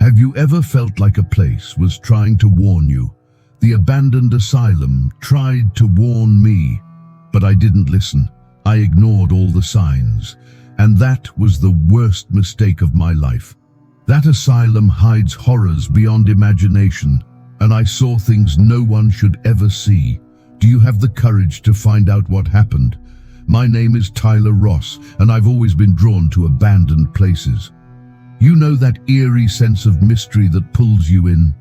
Have you ever felt like a place was trying to warn you? The abandoned asylum tried to warn me, but I didn't listen. I ignored all the signs, and that was the worst mistake of my life. That asylum hides horrors beyond imagination, and I saw things no one should ever see. Do you have the courage to find out what happened? My name is Tyler Ross, and I've always been drawn to abandoned places. You know that eerie sense of mystery that pulls you in?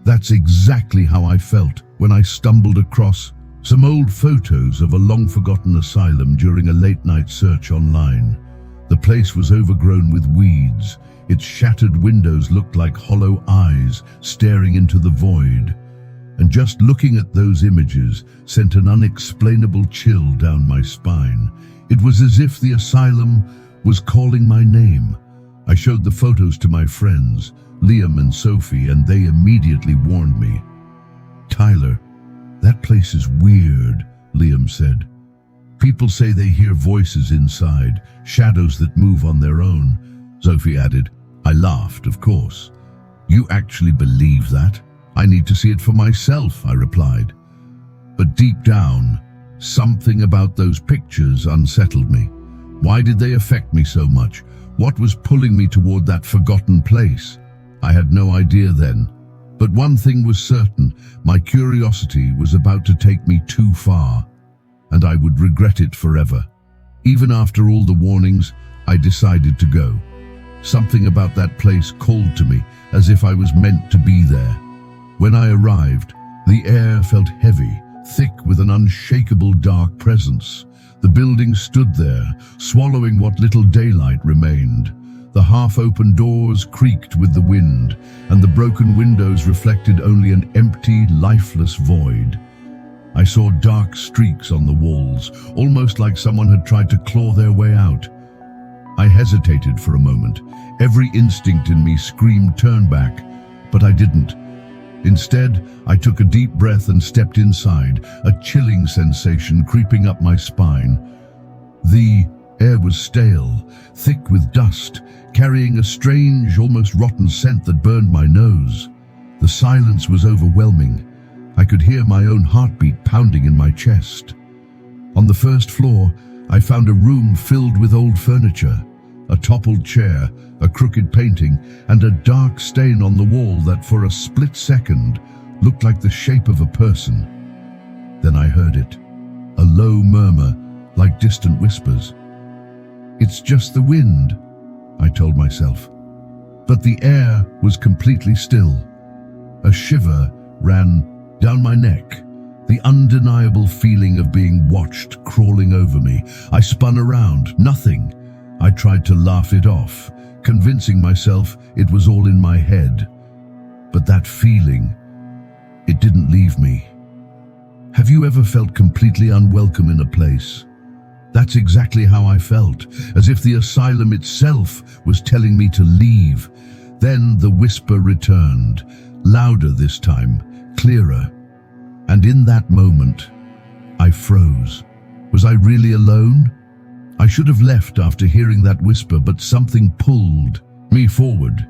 That's exactly how I felt when I stumbled across some old photos of a long-forgotten asylum during a late-night search online. The place was overgrown with weeds. Its shattered windows looked like hollow eyes staring into the void. And just looking at those images sent an unexplainable chill down my spine. It was as if the asylum was calling my name. I showed the photos to my friends, Liam and Sophie, and they immediately warned me. "Tyler, that place is weird," Liam said. "People say they hear voices inside, shadows that move on their own," Sophie added. I laughed, of course. "You actually believe that? I need to see it for myself," I replied. But deep down, something about those pictures unsettled me. Why did they affect me so much? What was pulling me toward that forgotten place? I had no idea then. But one thing was certain, my curiosity was about to take me too far, and I would regret it forever. Even after all the warnings, I decided to go. Something about that place called to me, as if I was meant to be there. When I arrived, the air felt heavy, thick with an unshakable dark presence. The building stood there, swallowing what little daylight remained. The half-open doors creaked with the wind, and the broken windows reflected only an empty, lifeless void. I saw dark streaks on the walls, almost like someone had tried to claw their way out. I hesitated for a moment. Every instinct in me screamed turn back, but I didn't. Instead, I took a deep breath and stepped inside, a chilling sensation creeping up my spine. The air was stale, thick with dust, carrying a strange, almost rotten scent that burned my nose. The silence was overwhelming. I could hear my own heartbeat pounding in my chest. On the first floor, I found a room filled with old furniture. A toppled chair, a crooked painting, and a dark stain on the wall that for a split second looked like the shape of a person. Then I heard it, a low murmur, like distant whispers. "It's just the wind," I told myself. But the air was completely still. A shiver ran down my neck, the undeniable feeling of being watched crawling over me. I spun around, nothing. I tried to laugh it off, convincing myself it was all in my head. But that feeling, it didn't leave me. Have you ever felt completely unwelcome in a place? That's exactly how I felt, as if the asylum itself was telling me to leave. Then the whisper returned, louder this time, clearer. And in that moment, I froze. Was I really alone? I should have left after hearing that whisper, but something pulled me forward.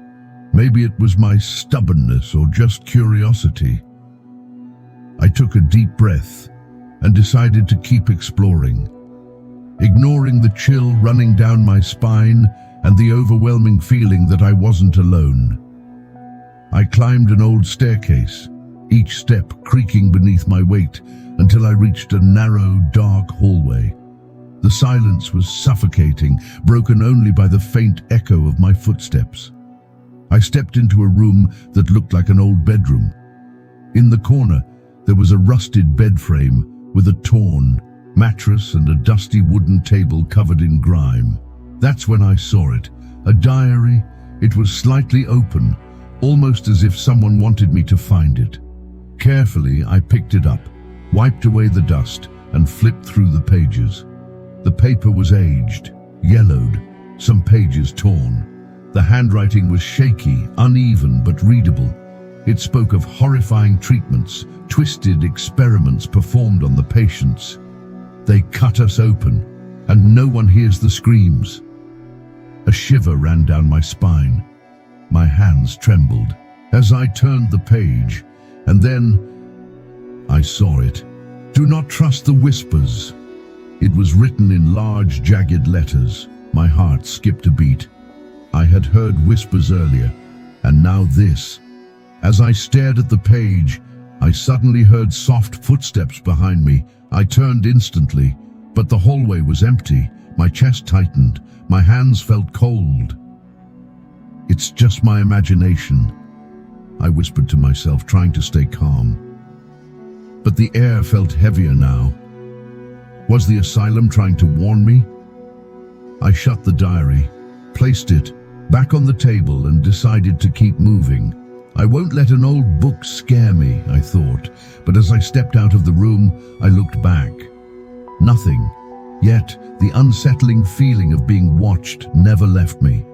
Maybe it was my stubbornness or just curiosity. I took a deep breath and decided to keep exploring, ignoring the chill running down my spine and the overwhelming feeling that I wasn't alone. I climbed an old staircase, each step creaking beneath my weight, until I reached a narrow, dark hallway. The silence was suffocating, broken only by the faint echo of my footsteps. I stepped into a room that looked like an old bedroom. In the corner, there was a rusted bed frame with a torn mattress and a dusty wooden table covered in grime. That's when I saw it, a diary. It was slightly open, almost as if someone wanted me to find it. Carefully, I picked it up, wiped away the dust, and flipped through the pages. The paper was aged, yellowed, some pages torn. The handwriting was shaky, uneven, but readable. It spoke of horrifying treatments, twisted experiments performed on the patients. They cut us open, and no one hears the screams. A shiver ran down my spine. My hands trembled as I turned the page, and then I saw it. Do not trust the whispers. It was written in large, jagged letters. My heart skipped a beat. I had heard whispers earlier, and now this. As I stared at the page, I suddenly heard soft footsteps behind me. I turned instantly, but the hallway was empty. My chest tightened. My hands felt cold. It's just my imagination, I whispered to myself, trying to stay calm. But the air felt heavier now. Was the asylum trying to warn me? I shut the diary, placed it back on the table, and decided to keep moving. I won't let an old book scare me, I thought, but as I stepped out of the room, I looked back. Nothing. Yet, the unsettling feeling of being watched never left me.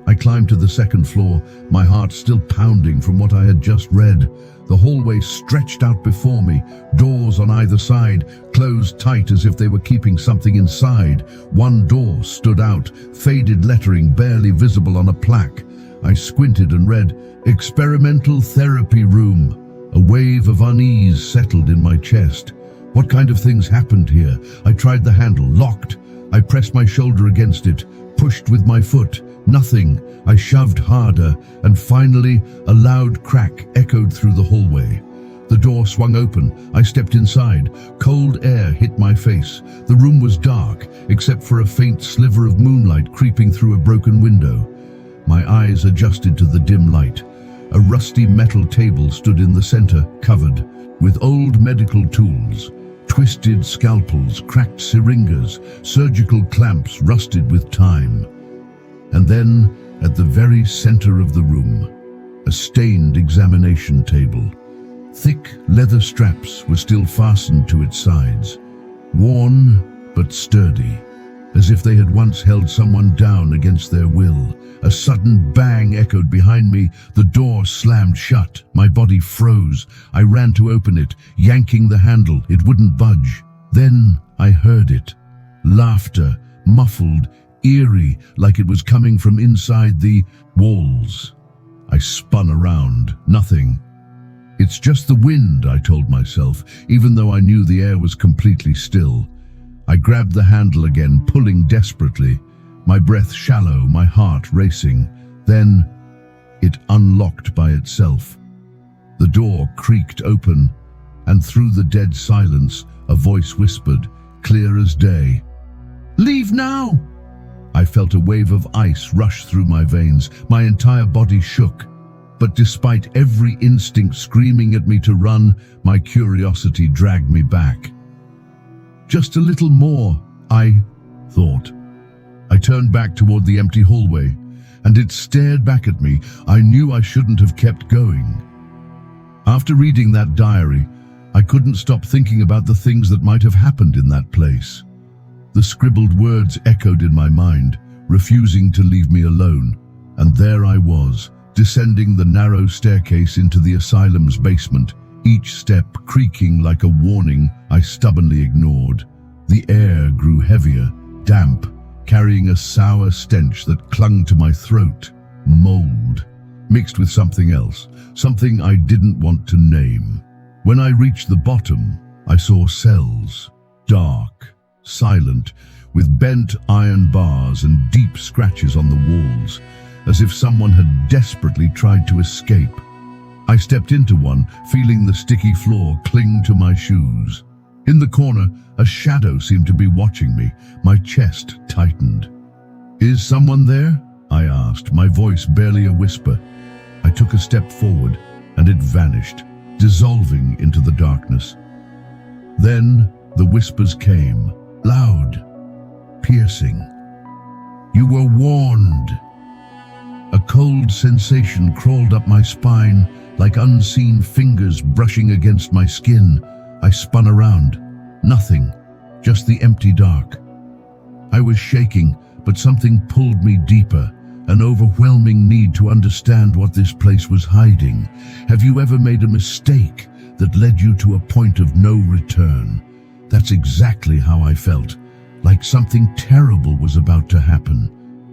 I climbed to the second floor, my heart still pounding from what I had just read. The hallway stretched out before me, doors on either side, closed tight as if they were keeping something inside. One door stood out, faded lettering barely visible on a plaque. I squinted and read, "Experimental Therapy Room." A wave of unease settled in my chest. What kind of things happened here? I tried the handle, locked. I pressed my shoulder against it, pushed with my foot. Nothing. I shoved harder, and finally a loud crack echoed through the hallway. The door swung open. I stepped inside. Cold air hit my face. The room was dark, except for a faint sliver of moonlight creeping through a broken window. My eyes adjusted to the dim light. A rusty metal table stood in the center, covered with old medical tools. Twisted scalpels, cracked syringes, surgical clamps rusted with time. And then, at the very center of the room, a stained examination table. Thick leather straps were still fastened to its sides, worn but sturdy, as if they had once held someone down against their will. A sudden bang echoed behind me. The door slammed shut. My body froze. I ran to open it, yanking the handle. It wouldn't budge. Then I heard it. Laughter, muffled, eerie, like it was coming from inside the walls. I spun around. Nothing. It's just the wind, I told myself, even though I knew the air was completely still. I grabbed the handle again, pulling desperately, my breath shallow, my heart racing. Then it unlocked by itself. The door creaked open, and through the dead silence, a voice whispered, clear as day, "Leave now!" I felt a wave of ice rush through my veins. My entire body shook. But despite every instinct screaming at me to run, my curiosity dragged me back. Just a little more, I thought. I turned back toward the empty hallway, and it stared back at me. I knew I shouldn't have kept going. After reading that diary, I couldn't stop thinking about the things that might have happened in that place. The scribbled words echoed in my mind, refusing to leave me alone. And there I was, descending the narrow staircase into the asylum's basement, each step creaking like a warning I stubbornly ignored. The air grew heavier, damp, carrying a sour stench that clung to my throat. Mold, mixed with something else, something I didn't want to name. When I reached the bottom, I saw cells, dark, silent, with bent iron bars and deep scratches on the walls, as if someone had desperately tried to escape. I stepped into one, feeling the sticky floor cling to my shoes. In the corner, a shadow seemed to be watching me. My chest tightened. "Is someone there?" I asked, my voice barely a whisper. I took a step forward, and it vanished, dissolving into the darkness. Then the whispers came, loud, piercing. "You were warned." A cold sensation crawled up my spine, like unseen fingers brushing against my skin. I spun around. Nothing, just the empty dark. I was shaking, but something pulled me deeper, an overwhelming need to understand what this place was hiding. Have you ever made a mistake that led you to a point of no return? That's exactly how I felt, like something terrible was about to happen.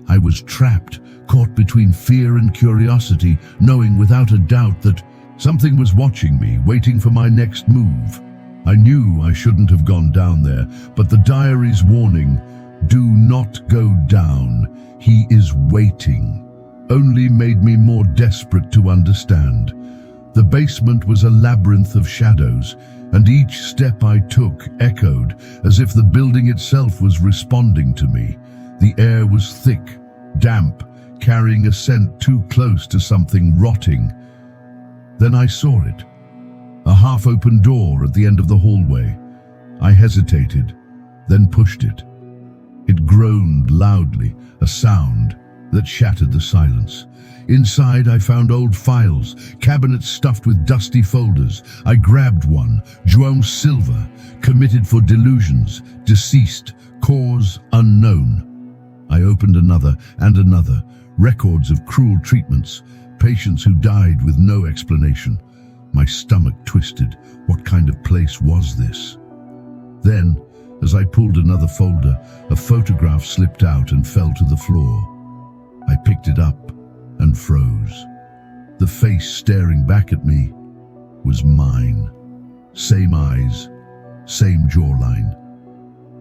I was trapped, caught between fear and curiosity, knowing without a doubt that something was watching me, waiting for my next move. I knew I shouldn't have gone down there, but the diary's warning, "Do not go down, he is waiting," only made me more desperate to understand. The basement was a labyrinth of shadows, and each step I took echoed as if the building itself was responding to me. The air was thick, damp, carrying a scent too close to something rotting. Then I saw it. A half-open door at the end of the hallway. I hesitated, then pushed it. It groaned loudly, a sound that shattered the silence. Inside, I found old files, cabinets stuffed with dusty folders. I grabbed one, João Silva, committed for delusions, deceased, cause unknown. I opened another and another, records of cruel treatments, patients who died with no explanation. My stomach twisted. What kind of place was this? Then, as I pulled another folder, a photograph slipped out and fell to the floor. I picked it up and froze. The face staring back at me was mine. Same eyes, same jawline.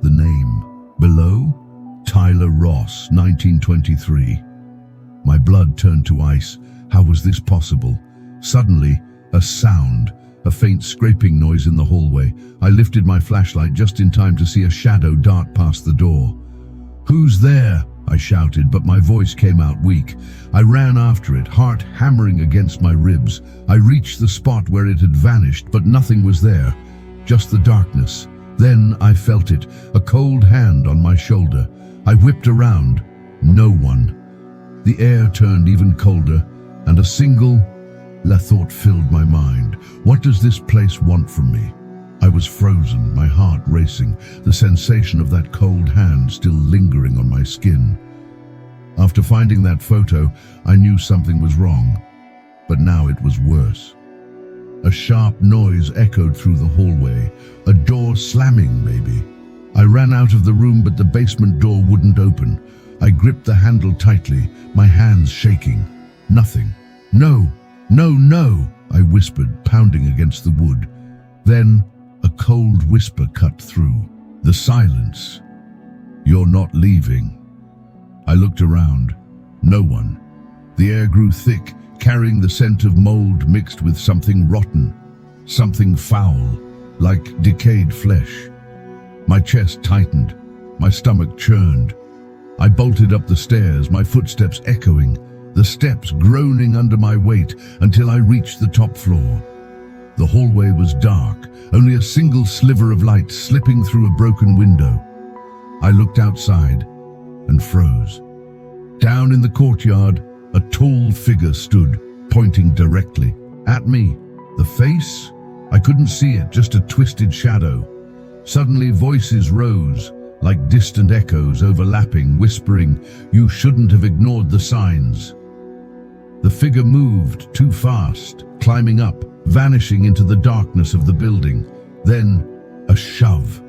The name below? Tyler Ross, 1923. My blood turned to ice. How was this possible? Suddenly, a sound, a faint scraping noise in the hallway. I lifted my flashlight just in time to see a shadow dart past the door. "Who's there?" I shouted, but my voice came out weak. I ran after it, heart hammering against my ribs. I reached the spot where it had vanished, but nothing was there, just the darkness. Then I felt it, a cold hand on my shoulder. I whipped around. No one. The air turned even colder, and a single thought filled my mind. What does this place want from me? I was frozen, my heart racing, the sensation of that cold hand still lingering on my skin. After finding that photo, I knew something was wrong, but now it was worse. A sharp noise echoed through the hallway, a door slamming maybe. I ran out of the room, but the basement door wouldn't open. I gripped the handle tightly, my hands shaking. Nothing. "No, no, no," I whispered, pounding against the wood. Then a cold whisper cut through the silence. "You're not leaving." I looked around. No one. The air grew thick, carrying the scent of mold mixed with something rotten, something foul, like decayed flesh. My chest tightened, my stomach churned. I bolted up the stairs, my footsteps echoing, the steps groaning under my weight until I reached the top floor. The hallway was dark, only a single sliver of light slipping through a broken window. I looked outside and froze. Down in the courtyard, a tall figure stood, pointing directly at me. The face? I couldn't see it, just a twisted shadow. Suddenly voices rose, like distant echoes overlapping, whispering, "You shouldn't have ignored the signs." The figure moved too fast, climbing up, vanishing into the darkness of the building. Then, a shove.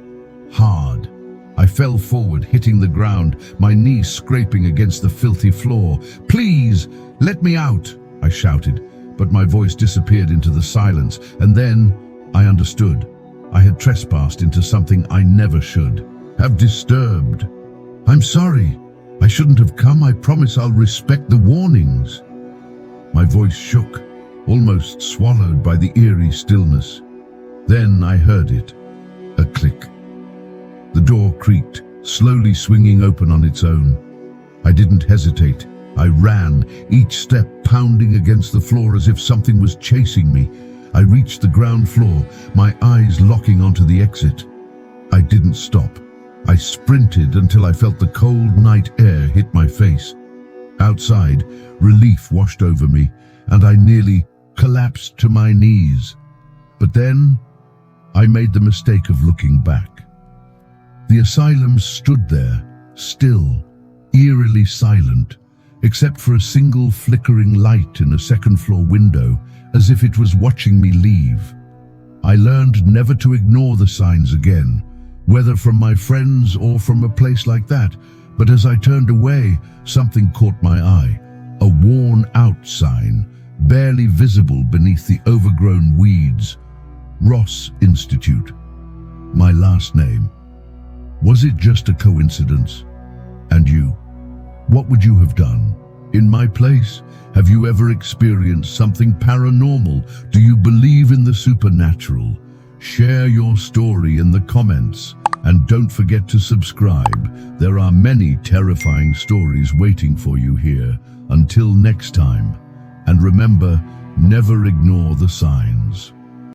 Hard. I fell forward, hitting the ground, my knees scraping against the filthy floor. "Please, let me out," I shouted, but my voice disappeared into the silence, and then I understood. I had trespassed into something I never should have disturbed. "I'm sorry. I shouldn't have come. I promise I'll respect the warnings." My voice shook, almost swallowed by the eerie stillness. Then I heard it. A click. The door creaked, slowly swinging open on its own. I didn't hesitate. I ran, each step pounding against the floor as if something was chasing me. I reached the ground floor, my eyes locking onto the exit. I didn't stop. I sprinted until I felt the cold night air hit my face. Outside, relief washed over me, and I nearly collapsed to my knees. But then, I made the mistake of looking back. The asylum stood there, still, eerily silent, except for a single flickering light in a second-floor window, as if it was watching me leave. I learned never to ignore the signs again, whether from my friends or from a place like that, but as I turned away, something caught my eye. a worn-out sign, barely visible beneath the overgrown weeds. Ross Institute. My last name. Was it just a coincidence? And you? What would you have done? In my place? Have you ever experienced something paranormal? Do you believe in the supernatural? Share your story in the comments. And don't forget to subscribe. There are many terrifying stories waiting for you here. Until next time. And remember, never ignore the signs.